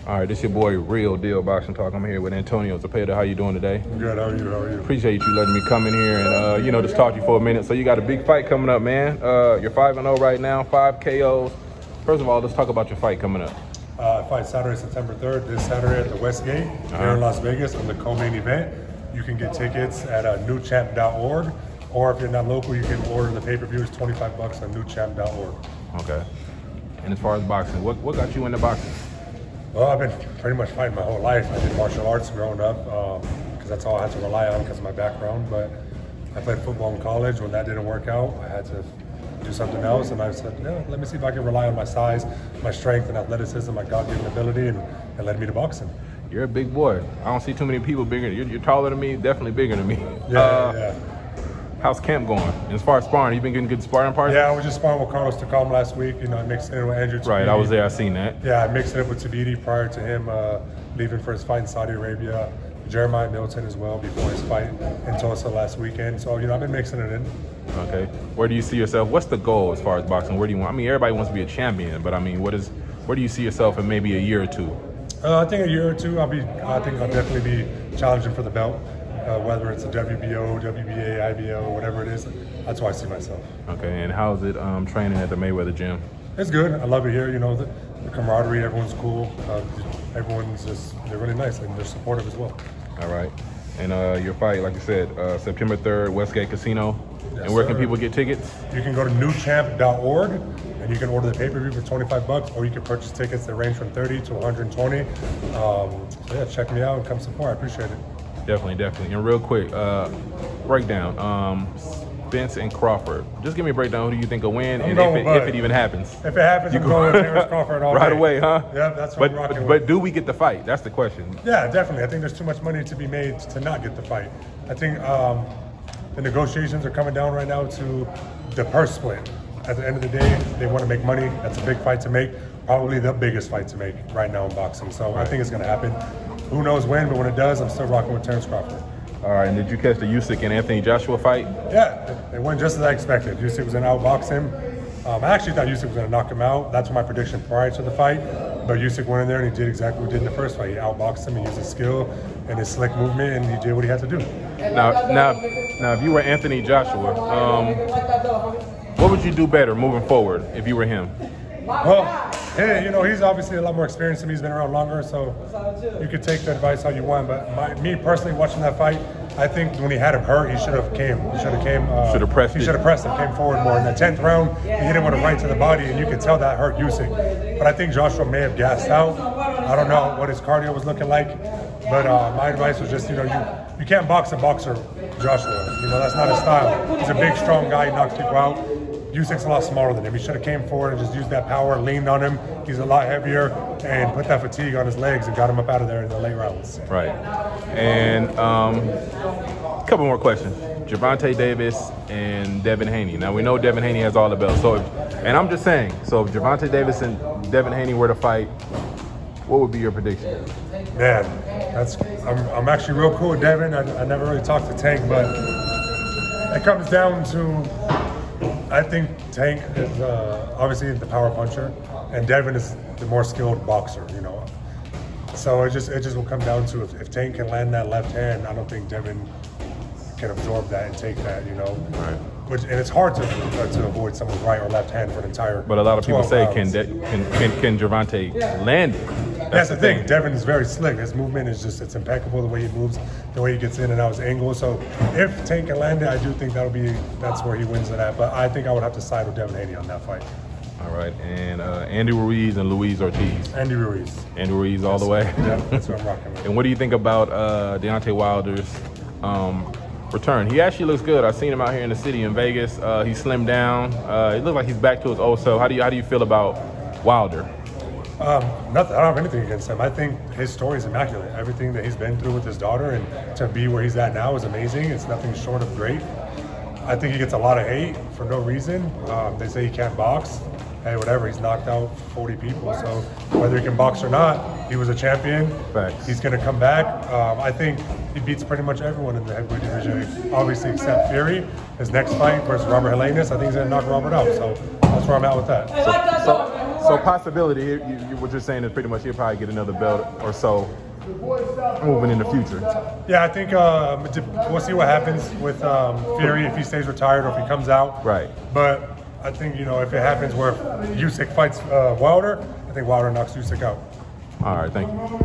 All right, this your boy, Real Deal Boxing Talk. I'm here with Antonio Zepeda. How you doing today? Good. How are you? How are you? Appreciate you letting me come in here and, just talk to you for a minute. So you got a big fight coming up, man. You're 5-0 right now, 5 KOs. First of all, let's talk about your fight coming up. Fight Saturday, September 3rd, this Saturday at the Westgate here in Las Vegas on the co-main event. You can get tickets at newchamp.org, or if you're not local, you can order the pay-per-view. It's $25 on newchamp.org. Okay. And as far as boxing, what got you into boxing? Well, I've been pretty much fighting my whole life. I did martial arts growing up because that's all I had to rely on because of my background. But I played football in college. When that didn't work out, I had to do something else. And I said, yeah, let me see if I can rely on my size, my strength and athleticism, my God-given ability, and it led me to boxing. You're a big boy. I don't see too many people bigger. You're taller than me, definitely bigger than me. Yeah. How's camp going? As far as sparring, you been getting good sparring partners? Yeah, I was just sparring with Carlos Tacom last week. You know, I mixed it in with Andrew Tabiti. Right, I was there. I seen that. Yeah, I mixed it up with Tabiti prior to him leaving for his fight in Saudi Arabia. Jeremiah Milton as well before his fight in Tulsa last weekend. So, you know, I've been mixing it in. Okay. Where do you see yourself? What's the goal as far as boxing? Where do you want? I mean, everybody wants to be a champion, but I mean, where do you see yourself in maybe a year or two? I think a year or two, I think I'll definitely be challenging for the belt. Whether it's a WBO, WBA, IBO, whatever it is, that's where I see myself. Okay, and how's it training at the Mayweather Gym? It's good. I love it here. You know, the camaraderie, everyone's cool. They're really nice and they're supportive as well. All right. And your fight, like you said, September 3rd, Westgate Casino. Yes, and where can people get tickets? You can go to newchamp.org and you can order the pay-per-view for $25, or you can purchase tickets that range from $30 to $120. So yeah, check me out and come support. I appreciate it. Definitely. And real quick, breakdown. Spence and Crawford. Just give me a breakdown. Who do you think will win, and if it even happens? If it happens, I'm going with Terrence Crawford all right day. away, huh? Yeah, that's what I'm rocking with. But do we get the fight? That's the question. Yeah, definitely. I think there's too much money to be made to not get the fight. I think the negotiations are coming down right now to the purse split. At the end of the day, they want to make money. That's a big fight to make. Probably the biggest fight to make right now in boxing. So I think it's going to happen. Who knows when, but when it does, I'm still rocking with Terrence Crawford. All right, and did you catch the Usyk and Anthony Joshua fight? Yeah, it went just as I expected. Usyk was going to outbox him. I actually thought Usyk was going to knock him out. That's my prediction prior to the fight. But Usyk went in there and he did exactly what he did in the first fight. He outboxed him, he used his skill and his slick movement, and he did what he had to do. Now, if you were Anthony Joshua, what would you do better moving forward if you were him? Well, hey, you know, he's obviously a lot more experienced than me. He's been around longer, so you could take the advice how you want. But me personally, watching that fight, I think when he had him hurt, he should have came. He should have came. Should have pressed. He should have pressed him, came forward more. In the 10th round, he hit him with a right to the body, and you could tell that hurt Usyk. But I think Joshua may have gassed out. I don't know what his cardio was looking like, but my advice was just, you know, you can't box a boxer, Joshua. You know, that's not his style. He's a big, strong guy. He knocks people out. Usyk's a lot smaller than him. He should have came forward and just used that power, leaned on him. He's a lot heavier, and put that fatigue on his legs and got him up out of there in the late rounds. Right. And a couple more questions. Javonte Davis and Devin Haney. Now, we know Devin Haney has all the belts. And I'm just saying, so if Javonte Davis and Devin Haney were to fight, what would be your prediction? Man, I'm actually real cool with Devin. I never really talked to Tank, but it comes down to, I think Tank is obviously the power puncher, and Devin is the more skilled boxer, you know. So it just will come down to if Tank can land that left hand, I don't think Devin can absorb that and take that, you know. Right. And it's hard to avoid someone's right or left hand for an entire. But a lot of people say, rounds. can Javonte land it? That's the thing. Devin is very slick. His movement is it's impeccable. The way he moves, the way he gets in and out his angle. So if Tank can land it, I do think that's where he wins it at. But I think I would have to side with Devin Haney on that fight. All right, and Andy Ruiz and Luis Ortiz. Andy Ruiz. Andy Ruiz all the way. Yeah, that's what I'm rocking with. And what do you think about Deontay Wilder's return? He actually looks good. I've seen him out here in the city in Vegas. He slimmed down. He looks like he's back to his old self. How do you feel about Wilder? Nothing. I don't have anything against him. I think his story is immaculate. Everything that he's been through with his daughter and to be where he's at now is amazing. It's nothing short of great. I think he gets a lot of hate for no reason. They say he can't box. Hey, whatever. He's knocked out 40 people. So whether he can box or not, he was a champion. Facts. He's going to come back. I think he beats pretty much everyone in the heavyweight division, obviously except Fury. His next fight versus Robert Helenius, I think he's going to knock Robert out. So that's where I'm at with that. So So possibility, you what you're saying is pretty much he'll probably get another belt or so moving in the future. Yeah, I think we'll see what happens with Fury, if he stays retired or if he comes out. Right. But I think, you know, if it happens where Usyk fights Wilder, I think Wilder knocks Usyk out. All right, thank you.